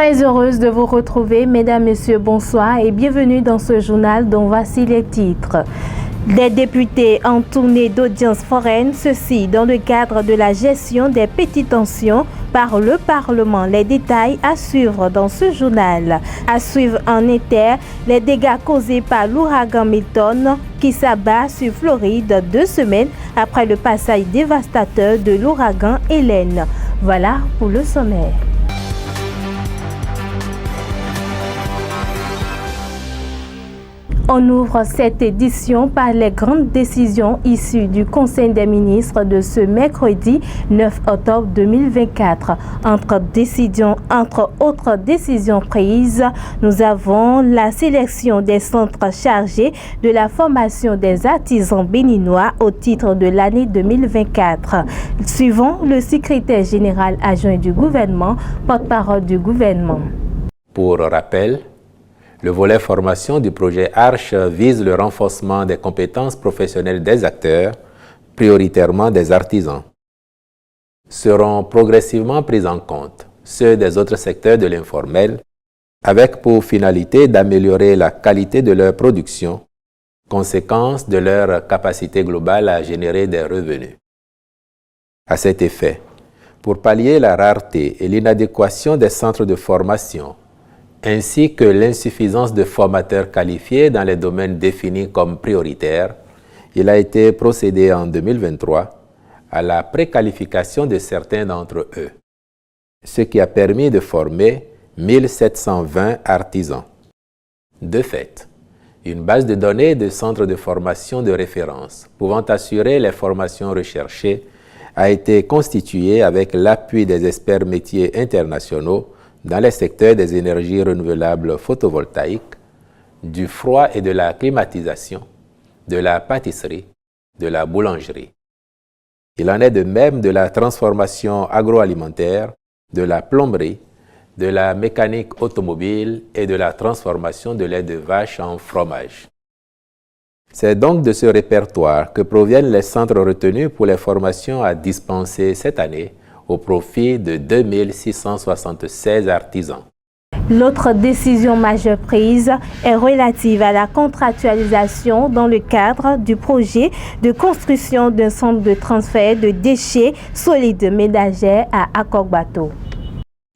Très heureuse de vous retrouver, mesdames, messieurs, bonsoir et bienvenue dans ce journal dont voici les titres. Des députés en tournée d'audience foraine, ceci dans le cadre de la gestion des pétitions par le Parlement. Les détails à suivre dans ce journal. À suivre en été, les dégâts causés par l'ouragan Milton qui s'abat sur Floride 2 semaines après le passage dévastateur de l'ouragan Hélène. Voilà pour le sommaire. On ouvre cette édition par les grandes décisions issues du Conseil des ministres de ce mercredi 9 octobre 2024. Entre autres décisions prises, nous avons la sélection des centres chargés de la formation des artisans béninois au titre de l'année 2024. Suivant le secrétaire général adjoint du gouvernement, porte-parole du gouvernement. Pour rappel, le volet formation du projet Arche vise le renforcement des compétences professionnelles des acteurs, prioritairement des artisans. Seront progressivement pris en compte ceux des autres secteurs de l'informel, avec pour finalité d'améliorer la qualité de leur production, conséquence de leur capacité globale à générer des revenus. À cet effet, pour pallier la rareté et l'inadéquation des centres de formation, ainsi que l'insuffisance de formateurs qualifiés dans les domaines définis comme prioritaires, il a été procédé en 2023 à la préqualification de certains d'entre eux, ce qui a permis de former 1720 artisans. De fait, une base de données de centres de formation de référence pouvant assurer les formations recherchées a été constituée avec l'appui des experts métiers internationaux dans les secteurs des énergies renouvelables photovoltaïques, du froid et de la climatisation, de la pâtisserie, de la boulangerie. Il en est de même de la transformation agroalimentaire, de la plomberie, de la mécanique automobile et de la transformation de lait de vache en fromage. C'est donc de ce répertoire que proviennent les centres retenus pour les formations à dispenser cette année au profit de 2676 artisans. L'autre décision majeure prise est relative à la contractualisation dans le cadre du projet de construction d'un centre de transfert de déchets solides ménagers à Akogbato.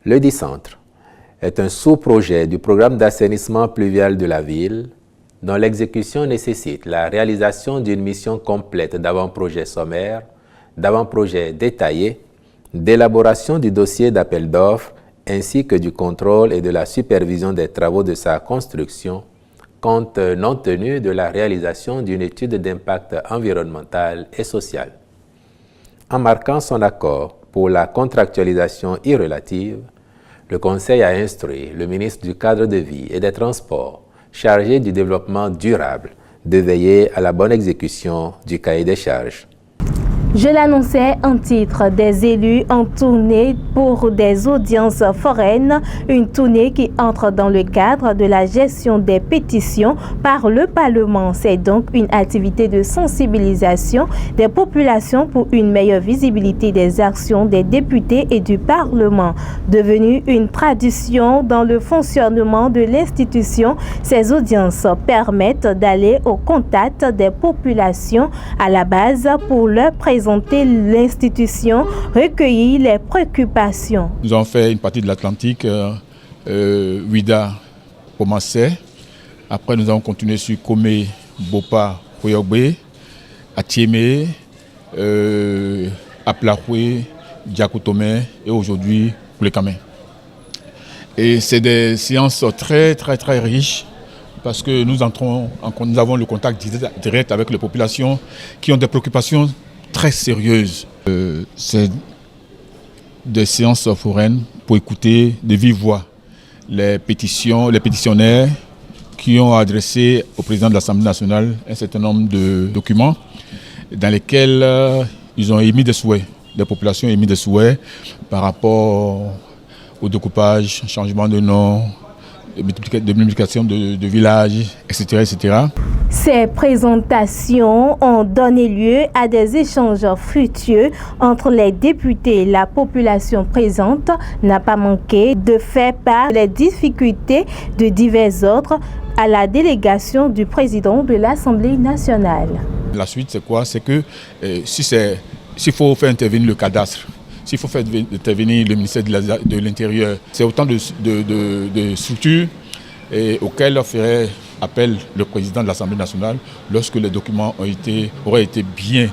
Le dit centre est un sous-projet du programme d'assainissement pluvial de la ville, dont l'exécution nécessite la réalisation d'une mission complète d'avant-projet sommaire, d'avant-projet détaillé, d'élaboration du dossier d'appel d'offres ainsi que du contrôle et de la supervision des travaux de sa construction, compte non tenu de la réalisation d'une étude d'impact environnemental et social. En marquant son accord pour la contractualisation irrelative, le Conseil a instruit le ministre du Cadre de vie et des Transports, chargé du développement durable, de veiller à la bonne exécution du cahier des charges. Je l'annonçais en titre des élus en tournée pour des audiences foraines, une tournée qui entre dans le cadre de la gestion des pétitions par le Parlement. C'est donc une activité de sensibilisation des populations pour une meilleure visibilité des actions des députés et du Parlement. Devenue une tradition dans le fonctionnement de l'institution, ces audiences permettent d'aller au contact des populations à la base pour leur présenter l'institution, recueillir les préoccupations. Nous avons fait une partie de l'Atlantique, Ouida, Pomassé. Après, nous avons continué sur Komé, Bopa, Koyogbe, Atiémé, Aplahoué, Diakoutomé et aujourd'hui Poulekamé. Et c'est des séances très riches parce que nous avons le contact direct avec les populations qui ont des préoccupations très sérieuses. C'est des séances foraines pour écouter de vive voix les pétitionnaires qui ont adressé au président de l'Assemblée nationale un certain nombre de documents dans lesquels ils ont émis des souhaits. Les populations ont émis des souhaits par rapport au découpage, changement de nom, de multiplication de villages, etc., etc. Ces présentations ont donné lieu à des échanges fructueux entre les députés. La population présente n'a pas manqué de faire part des difficultés de divers ordres à la délégation du président de l'Assemblée nationale. La suite, c'est quoi? C'est que s'il faut faire intervenir le cadastre, s'il faut faire intervenir le ministère de l'Intérieur, c'est autant de structures auxquelles ferait appel le président de l'Assemblée nationale lorsque les documents auraient été bien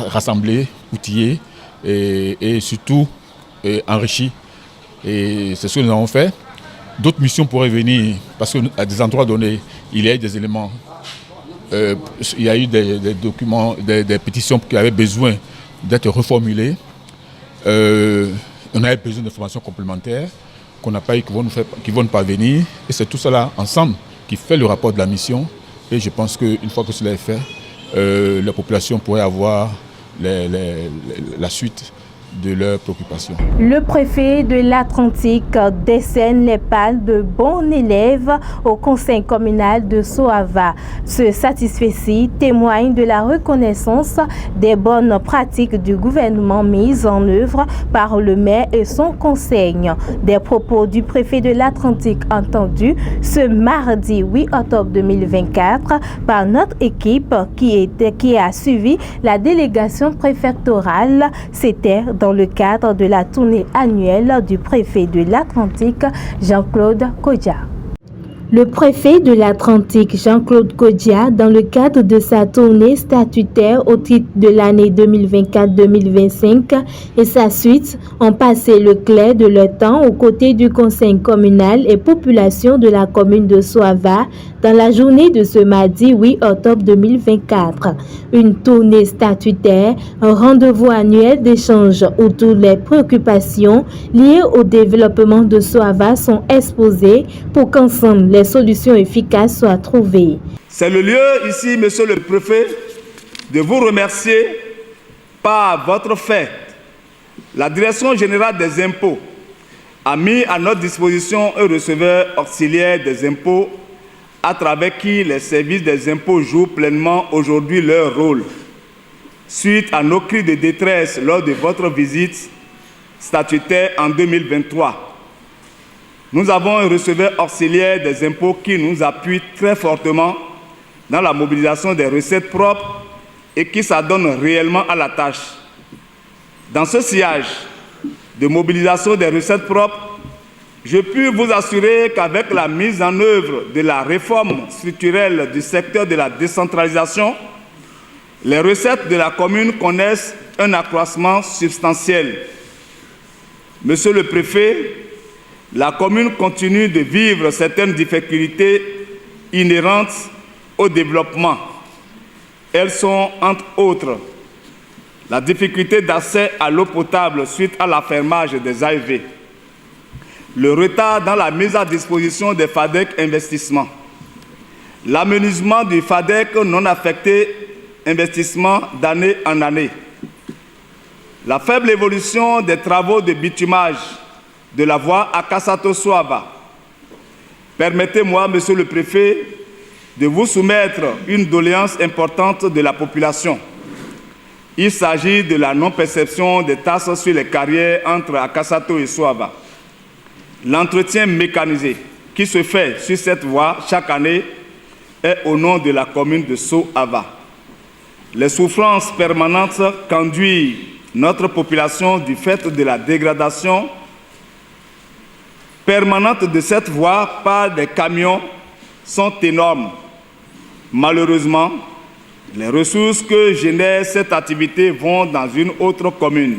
rassemblés, outillés et surtout enrichis. Et c'est ce que nous avons fait. D'autres missions pourraient venir parce qu'à des endroits donnés, il y a eu des éléments. Il y a eu des documents, des pétitions qui avaient besoin d'être reformulées. On avait besoin d'informations complémentaires qu'on n'a pas eu, qui vont nous parvenir. Et c'est tout cela ensemble qui fait le rapport de la mission. Et je pense qu'une fois que cela est fait, la population pourrait avoir la suite de leurs préoccupations. Le préfet de l'Atlantique décerne les palmes de bons élèves au conseil communal de Soava. Ce satisfecit témoigne de la reconnaissance des bonnes pratiques du gouvernement mises en œuvre par le maire et son conseil. Des propos du préfet de l'Atlantique entendus ce mardi 8 octobre 2024 par notre équipe qui a suivi la délégation préfectorale. C'était dans le cadre de la tournée annuelle du préfet de l'Atlantique, Jean-Claude Kodja. Le préfet de l'Atlantique, Jean-Claude Kodja, dans le cadre de sa tournée statutaire au titre de l'année 2024-2025 et sa suite, ont passé le clair de leur temps aux côtés du conseil communal et population de la commune de Soava dans la journée de ce mardi 8 octobre 2024. Une tournée statutaire, un rendez-vous annuel d'échange où toutes les préoccupations liées au développement de Soava sont exposées pour qu'ensemble les solutions efficaces soient trouvées. C'est le lieu ici, monsieur le préfet, de vous remercier par votre fait. La Direction générale des impôts a mis à notre disposition un receveur auxiliaire des impôts à travers qui les services des impôts jouent pleinement aujourd'hui leur rôle. Suite à nos cris de détresse lors de votre visite statutaire en 2023, nous avons un receveur auxiliaire des impôts qui nous appuie très fortement dans la mobilisation des recettes propres et qui s'adonne réellement à la tâche. Dans ce sillage de mobilisation des recettes propres, je puis vous assurer qu'avec la mise en œuvre de la réforme structurelle du secteur de la décentralisation, les recettes de la commune connaissent un accroissement substantiel. Monsieur le préfet, la commune continue de vivre certaines difficultés inhérentes au développement. Elles sont, entre autres, la difficulté d'accès à l'eau potable suite à l'affermage des AEV, le retard dans la mise à disposition des FADEC investissements, l'amenuisement du FADEC non affecté investissement d'année en année, la faible évolution des travaux de bitumage de la voie Akasato-Soava. Permettez-moi, monsieur le préfet, de vous soumettre une doléance importante de la population. Il s'agit de la non-perception des tasses sur les carrières entre Akasato et Soava. L'entretien mécanisé qui se fait sur cette voie chaque année est au nom de la commune de Soava. Les souffrances permanentes qu'enduit notre population du fait de la dégradation permanente de cette voie par des camions sont énormes. Malheureusement, les ressources que génère cette activité vont dans une autre commune.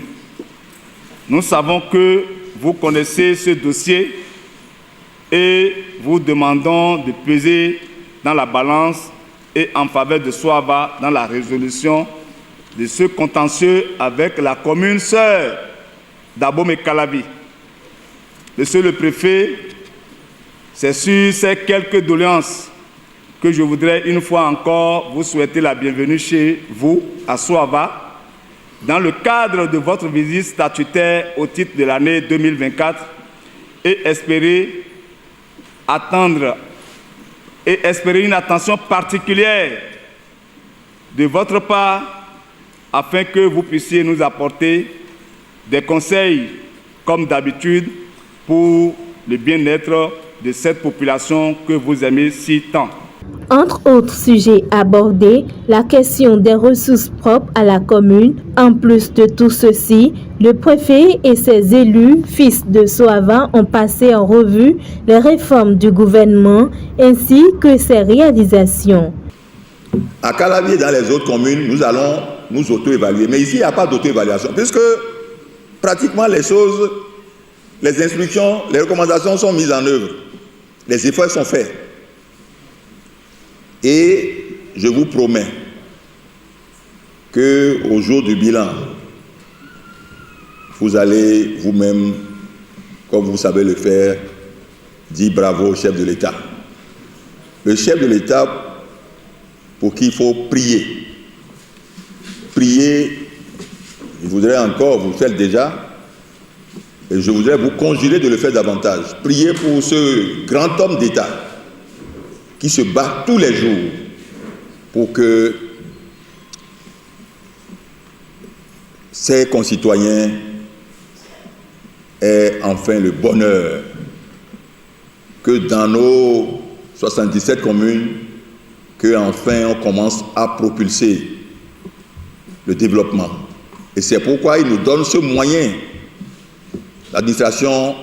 Nous savons que vous connaissez ce dossier et vous demandons de peser dans la balance et en faveur de Soava dans la résolution de ce contentieux avec la commune sœur d'Abomey-Calavi. Monsieur le préfet, c'est sur ces quelques doléances que je voudrais une fois encore vous souhaiter la bienvenue chez vous, à Soava, dans le cadre de votre visite statutaire au titre de l'année 2024 et espérer attendre et espérer une attention particulière de votre part afin que vous puissiez nous apporter des conseils, comme d'habitude, pour le bien-être de cette population que vous aimez si tant. Entre autres sujets abordés, la question des ressources propres à la commune. En plus de tout ceci, le préfet et ses élus, fils de Soava, ont passé en revue les réformes du gouvernement ainsi que ses réalisations. À Calavi et dans les autres communes, nous allons nous auto-évaluer. Mais ici, il n'y a pas d'auto-évaluation, puisque pratiquement les choses, les instructions, les recommandations sont mises en œuvre. Les efforts sont faits. Et je vous promets qu'au jour du bilan, vous allez vous-même, comme vous savez le faire, dire bravo au chef de l'État. Le chef de l'État pour qui il faut prier. Prier, je voudrais encore, vous le faites déjà, et je voudrais vous conjurer de le faire davantage. Priez pour ce grand homme d'État qui se bat tous les jours pour que ses concitoyens aient enfin le bonheur que dans nos 77 communes, qu'enfin on commence à propulser le développement. Et c'est pourquoi il nous donne ce moyen, l'administration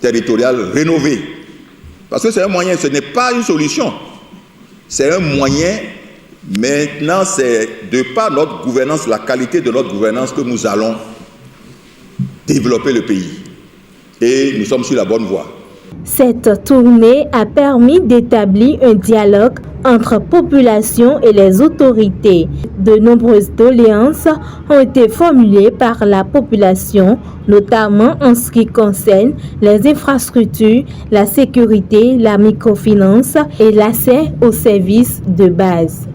territoriale rénovée. Parce que c'est un moyen, ce n'est pas une solution. C'est un moyen, maintenant c'est de par notre gouvernance, la qualité de notre gouvernance que nous allons développer le pays. Et nous sommes sur la bonne voie. Cette tournée a permis d'établir un dialogue entre population et les autorités. De nombreuses doléances ont été formulées par la population, notamment en ce qui concerne les infrastructures, la sécurité, la microfinance et l'accès aux services de base.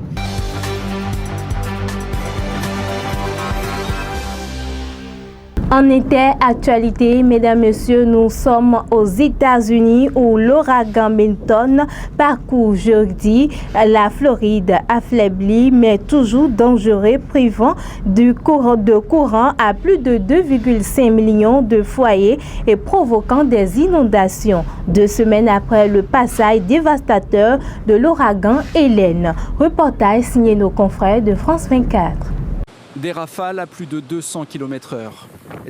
En était actualité, mesdames, messieurs, nous sommes aux États-Unis où l'ouragan Milton parcourt jeudi la Floride, affaiblie mais toujours dangereux, privant de courant à plus de 2,5 millions de foyers et provoquant des inondations. 2 semaines après le passage dévastateur de l'ouragan Hélène. Reportage signé nos confrères de France 24. Des rafales à plus de 200 km/h,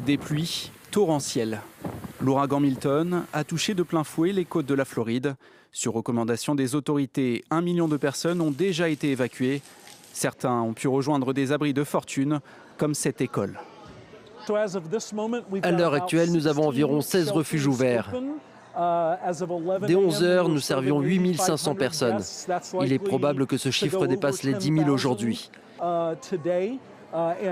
des pluies torrentielles. L'ouragan Milton a touché de plein fouet les côtes de la Floride. Sur recommandation des autorités, 1 million de personnes ont déjà été évacuées. Certains ont pu rejoindre des abris de fortune, comme cette école. À l'heure actuelle, nous avons environ 16 refuges ouverts. Dès 11 heures, nous servions 8500 personnes. Il est probable que ce chiffre dépasse les 10 000 aujourd'hui.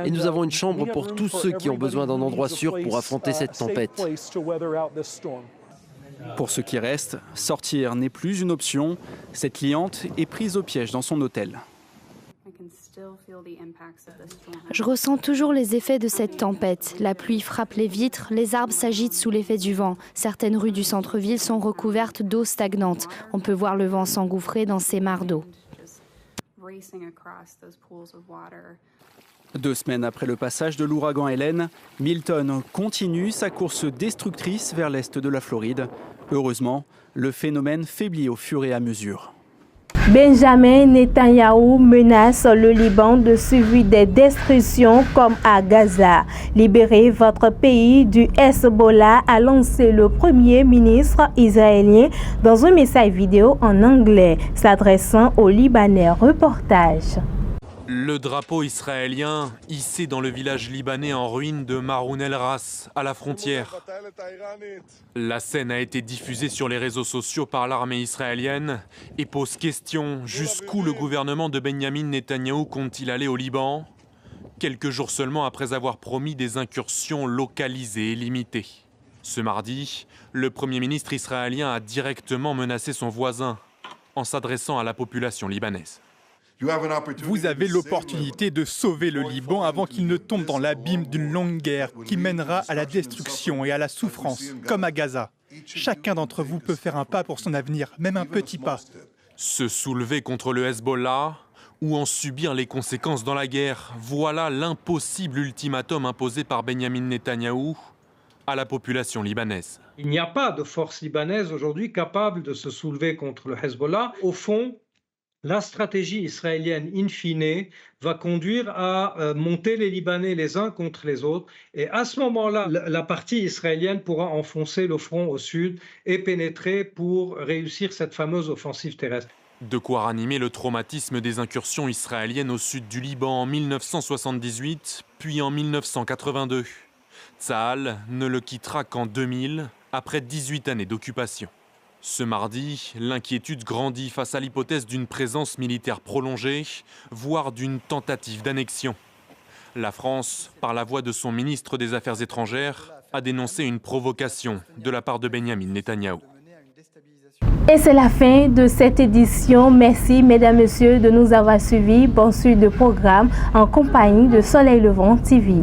Et nous avons une chambre pour tous ceux qui ont besoin d'un endroit sûr pour affronter cette tempête. Pour ceux qui restent, sortir n'est plus une option. Cette cliente est prise au piège dans son hôtel. Je ressens toujours les effets de cette tempête. La pluie frappe les vitres, les arbres s'agitent sous l'effet du vent. Certaines rues du centre-ville sont recouvertes d'eau stagnante. On peut voir le vent s'engouffrer dans ces mares d'eau. 2 semaines après le passage de l'ouragan Hélène, Milton continue sa course destructrice vers l'est de la Floride. Heureusement, le phénomène faiblit au fur et à mesure. Benjamin Netanyahou menace le Liban de subir des destructions comme à Gaza. Libérez votre pays du Hezbollah, a lancé le Premier ministre israélien dans un message vidéo en anglais s'adressant aux Libanais. Reportage. Le drapeau israélien hissé dans le village libanais en ruine de Maroun el-Ras, à la frontière. La scène a été diffusée sur les réseaux sociaux par l'armée israélienne et pose question: jusqu'où le gouvernement de Benjamin Netanyahou compte-t-il aller au Liban, quelques jours seulement après avoir promis des incursions localisées et limitées. Ce mardi, le Premier ministre israélien a directement menacé son voisin en s'adressant à la population libanaise. Vous avez l'opportunité de sauver le Liban avant qu'il ne tombe dans l'abîme d'une longue guerre qui mènera à la destruction et à la souffrance, comme à Gaza. Chacun d'entre vous peut faire un pas pour son avenir, même un petit pas. Se soulever contre le Hezbollah ou en subir les conséquences dans la guerre, voilà l'impossible ultimatum imposé par Benyamin Netanyahou à la population libanaise. Il n'y a pas de force libanaise aujourd'hui capable de se soulever contre le Hezbollah. Au fond, la stratégie israélienne in fine va conduire à monter les Libanais les uns contre les autres. Et à ce moment-là, la partie israélienne pourra enfoncer le front au sud et pénétrer pour réussir cette fameuse offensive terrestre. De quoi ranimer le traumatisme des incursions israéliennes au sud du Liban en 1978, puis en 1982. Tsahal ne le quittera qu'en 2000, après 18 années d'occupation. Ce mardi, l'inquiétude grandit face à l'hypothèse d'une présence militaire prolongée, voire d'une tentative d'annexion. La France, par la voix de son ministre des Affaires étrangères, a dénoncé une provocation de la part de Benyamin Netanyahou. Et c'est la fin de cette édition. Merci, mesdames, messieurs, de nous avoir suivis. Bonne suite de programme en compagnie de Soleil Levant TV.